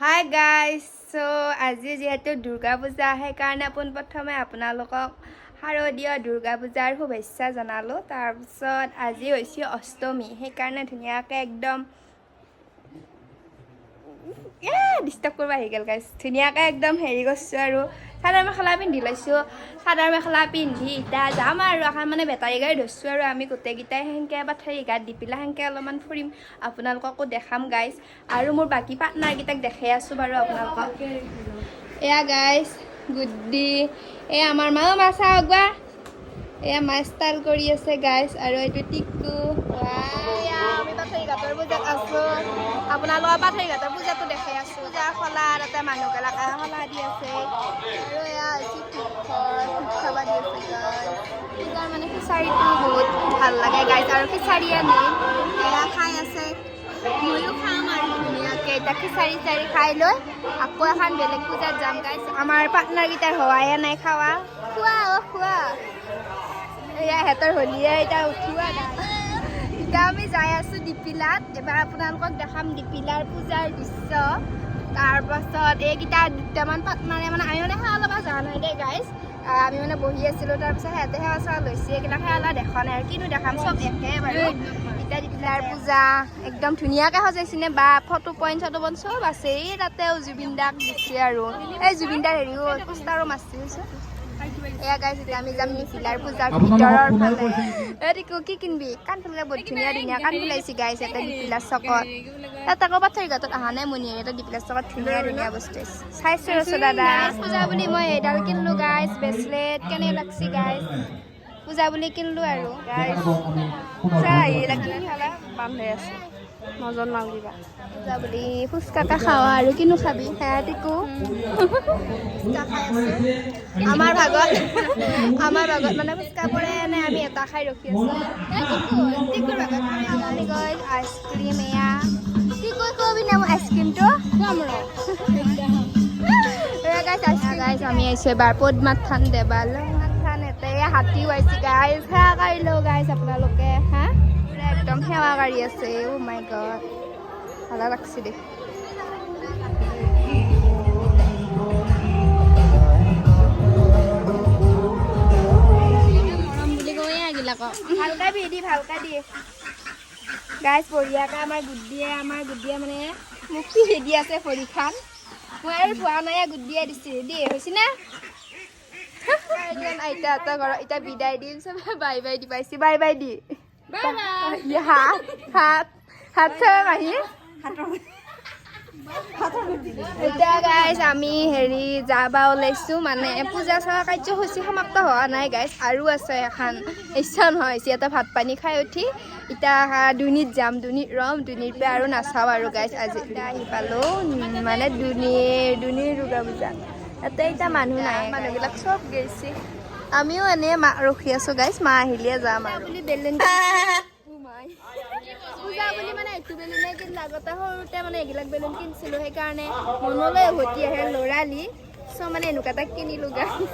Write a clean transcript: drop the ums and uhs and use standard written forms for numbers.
Hi guys আজি যেহেতু দুৰ্গা পূজা সেইকাৰণে পোনপ্ৰথমে আপোনালোকক শাৰদীয় দুৰ্গা পূজাৰ শুভেচ্ছা জনালোঁ। তাৰপিছত আজি হৈছে অষ্টমী, সেইকাৰণে ধুনীয়াকৈ একদম ডিষ্টাৰ্ব কৰিব আহি গ'ল গাইজ। ধুনীয়াকৈ একদম হেৰি কৰিছোঁ আৰু চাদৰ মেখেলা পিন্ধি লৈছোঁ। চাদৰ মেখেলা পিন্ধি এতিয়া যাম আৰু এখন মানে বেটাৰী গাড়ী ধৰিছোঁ আৰু আমি গোটেইকেইটাই সেনেকৈ বেটাৰী গাত দি পেলাই সেনেকৈ অলপমান ফুৰিম, আপোনালোককো দেখাম গাইজ। আৰু মোৰ বাকী পাৰ্টনাৰকেইটাক দেখাই আছোঁ বাৰু আপোনালোকক। এয়া গাইজ গুড্ডি, এয়া আমাৰ মাও মাছা আগবা, এয়া মা ষ্টাইল কৰি আছে গাইজ। আৰু এইটো টিকু, আমি পাঠেৰিঘাটৰ পূজাত আছোঁ, আপোনালোকৰ পাঠেৰিঘাটৰ পূজাটো দেখাই আছোঁ। পূজা খলা তাতে মানুহবিলাকে খলা দি আছে। আৰু এয়া হৈছে ঘৰ খাব দি আছে গাইজ। পূজাৰ মানে খিচাৰিটো বহুত ভাল লাগে গাইজ, আৰু খিচাৰি আনি এয়া খাই আছে, ময়ো খাম আৰু ধুনীয়াকৈ এতিয়া খিচাৰি খাই লৈ আকৌ এখন বেলেগ পূজাত যাম গাইজ। আমাৰ পাৰ্টনাৰকেইটাৰ হোৱাই নাই খাৱা, খোৱা এয়া সিহঁতৰ হলিয়ে এতিয়া উঠোৱা গাইজ। এতিয়া আমি যাই আছোঁ ডিপিলাত, এবাৰ আপোনালোকক দেখাম ডিপিলাৰ পূজাৰ দৃশ্য। তাৰপাছত এইকেইটা দুটামান পাৰ্টনাৰে মানে আমি মানে সেৱা ল'ব যোৱা নাই দেই গাইজ, আমি মানে বহি আছিলোঁ। তাৰপিছত সিহঁতে সেৱা চেৱা লৈছে, এইবিলাক সেৱা দেখা নাই আৰু কিনো দেখাম, চব একে বাৰু। এতিয়া ডিপিলাৰ পূজা একদম ধুনীয়াকৈ সজাইছিলে বা ফটো পইণ্ট চব আছে। এই তাতেও জুবিন দাক দিছে আৰু এই জুবিন দাৰ হেৰিও পোষ্টাৰো মাৰিছে। এয়া গাইজ এতিয়া আমি যাম ডিপিলাৰ পূজাৰ ভিতৰৰ ফালে। এইটো কি কিনবি? কাণফুলা বহুত ধুনীয়া কাণফুল আহিছে গাইজ ইয়াতে ডিপিলাৰ চকত। তাত আকৌ পাঠেৰিঘাটত অহা নাই মনি, এটা ডিপিলাৰ চকত ধুনীয়া বস্তু আছে। চাইছোঁ ৰচোন দাদা। পূজা বুলি মই এইডাল কিনিলোঁ গাইজ, ব্ৰেচলেট কেনে লাগছি গাইজ, পূজা বুলি কিনিলোঁ আৰু গাইজ। বান্ধে আছে নজন মাল দিবা পূজা বুলি ফুচকাটা খাওঁ আৰু কিনো খাবি সেয়া টিকু ফুচকা খাই আছোঁ। আমাৰ ভাগত মানে ফুচকা পৰে নে আমি এটা খাই ৰখি আছোঁ। টিকুৰ ভাগত আমি গৈ আইচক্ৰীম, এয়া টিকু কবি না মই আইচক্ৰীমটো গাইজ। আমি আহিছোঁ এবাৰ পদ্মাত থান দেৱাল থান, এতে হাতীও আহিছে গাইজ। সেৱা কৰি লওঁ গাইজ আপোনালোকে, হা একদম সেৱা কৰি আছে। অ' মাই গড ভালো লাগছে দেখি। ভালকে দি গাইজ বঢ়িয়াকৈ আমাৰ গুড্ডিয়ে মানে মোক পিহি দি আছে ভৰিখন। মই আৰু ধোৱা নাই, গুড্ডিয়ে দিছে দেই, হৈছে না আইতাহঁতৰ ঘৰত এতিয়া বিদায় দিম। চবে বাই বাই দি পাইছে, বাই বাই দি হাত মাহী। এতিয়া গাইজ আমি হেৰি যাব ওলাইছোঁ, মানে পূজা চোৱা কাৰ্যসূচী সমাপ্ত হোৱা নাই গাইজ, আৰু আছে এখন। ইচ্ছা নহয় হৈছে ইয়াতে ভাত পানী খাই উঠি এতিয়া দুনিত যাম, দুনিত ৰম, দুনিৰ পৰা আৰু নাচাওঁ আৰু গাইজ। আজি এতিয়া আহি পালোঁ মানে দুনিৰ দুৰ্গা পূজা। ইয়াতে এতিয়া মানুহ নাই, মানুহবিলাক চব গৈছে, আমিও এনেই মা ৰখি আছোঁ গাইজ, মা আহিলে যাম আৰু বুলি বেলুন পূজা বুলি মানে এইটো বেলুনে কিনিলোঁ। আগতে সৰুতে মানে এইবিলাক বেলুন কিনিছিলোঁ, সেইকাৰণে মনলৈ উভতি আহে ল'ৰালি, চ' মানে এনেকুৱা এটা কিনিলোঁ গাইজ।